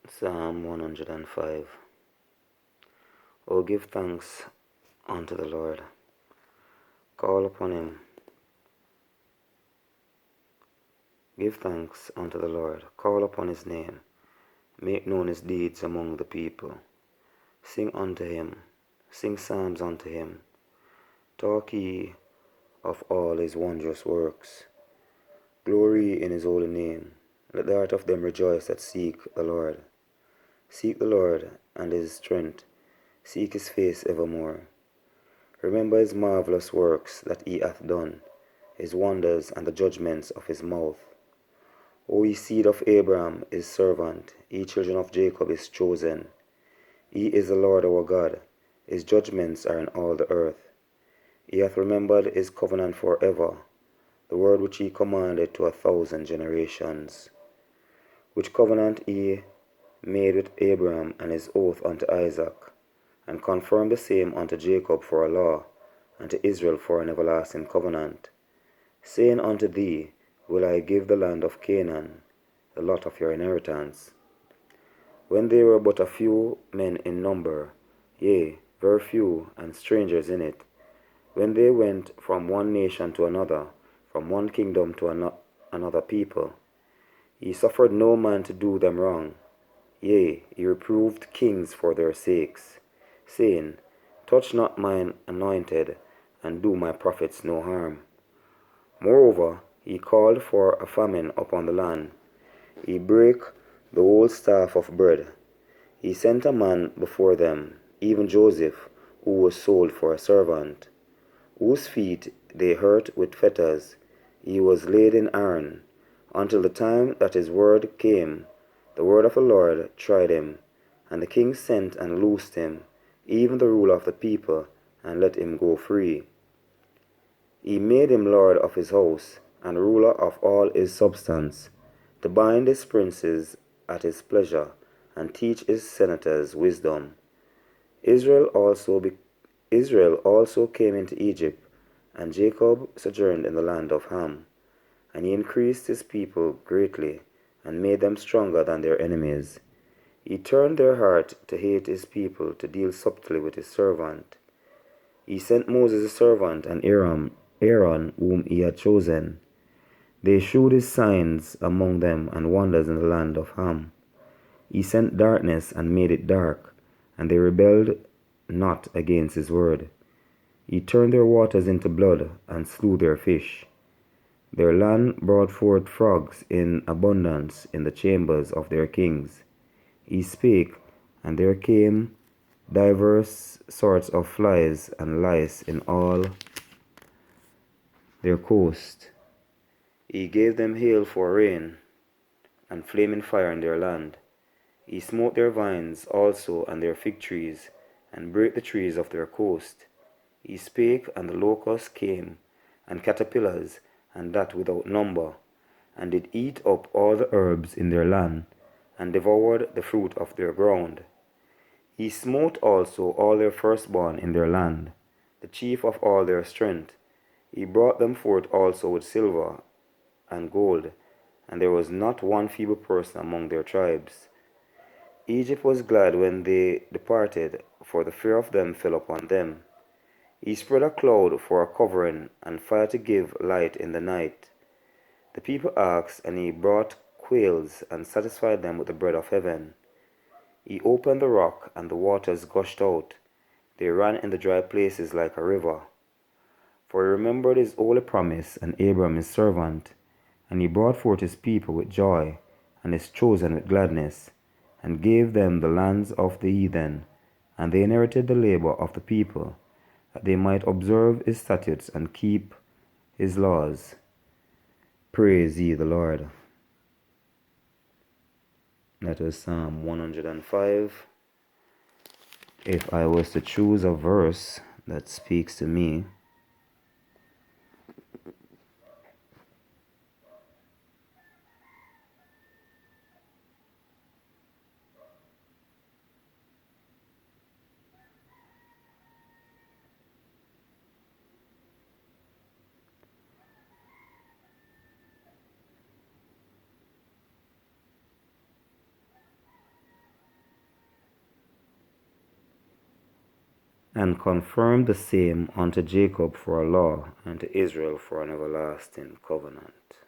Psalm 105. O give thanks unto the Lord. Call upon him. Give thanks unto the Lord. Call upon his name. Make known his deeds among the people. Sing unto him. Sing psalms unto him. Talk ye of all his wondrous works. Glory in his holy name. Let the heart of them rejoice that seek the Lord. Seek the Lord and his strength. Seek his face evermore. Remember his marvelous works that he hath done, his wonders and the judgments of his mouth. O ye seed of Abraham, his servant, ye children of Jacob, his chosen. He is the Lord our God. His judgments are in all the earth. He hath remembered his covenant for ever, the word which he commanded to 1,000 generations, which covenant he made with Abraham and his oath unto Isaac, and confirmed the same unto Jacob for a law, and to Israel for an everlasting covenant, saying unto thee, Will I give the land of Canaan, the lot of your inheritance? When they were but a few men in number, yea, very few, and strangers in it, when they went from one nation to another, from one kingdom to another people, he suffered no man to do them wrong. Yea, he reproved kings for their sakes, saying, Touch not mine anointed, and do my prophets no harm. Moreover, he called for a famine upon the land. He brake the whole staff of bread. He sent a man before them, even Joseph, who was sold for a servant, whose feet they hurt with fetters. He was laid in iron, until the time that his word came. The word of the Lord tried him, and the king sent and loosed him, even the ruler of the people, and let him go free. He made him lord of his house, and ruler of all his substance, to bind his princes at his pleasure, and teach his senators wisdom. Israel also came into Egypt, and Jacob sojourned in the land of Ham. And he increased his people greatly, and made them stronger than their enemies. He turned their heart to hate his people, to deal subtly with his servant. He sent Moses his servant, and Aaron, whom he had chosen. They shewed his signs among them, and wonders in the land of Ham. He sent darkness, and made it dark, and they rebelled not against his word. He turned their waters into blood, and slew their fish. Their land brought forth frogs in abundance in the chambers of their kings. He spake, and there came divers sorts of flies and lice in all their coast. He gave them hail for rain, and flaming fire in their land. He smote their vines also and their fig trees, and brake the trees of their coast. He spake, and the locusts came, and caterpillars, and that without number, and did eat up all the herbs in their land, and devoured the fruit of their ground. He smote also all their firstborn in their land, the chief of all their strength. He brought them forth also with silver and gold, and there was not one feeble person among their tribes. Egypt was glad when they departed, for the fear of them fell upon them. He spread a cloud for a covering, and fire to give light in the night. The people asked, and he brought quails, and satisfied them with the bread of heaven. He opened the rock, and the waters gushed out. They ran in the dry places like a river. For he remembered his holy promise, and Abraham his servant. And he brought forth his people with joy, and his chosen with gladness, and gave them the lands of the heathen, and they inherited the labor of the people, that they might observe his statutes and keep his laws. Praise ye the Lord. That was Psalm 105. If I was to choose a verse that speaks to me, and confirmed the same unto Jacob for a law, and to Israel for an everlasting covenant.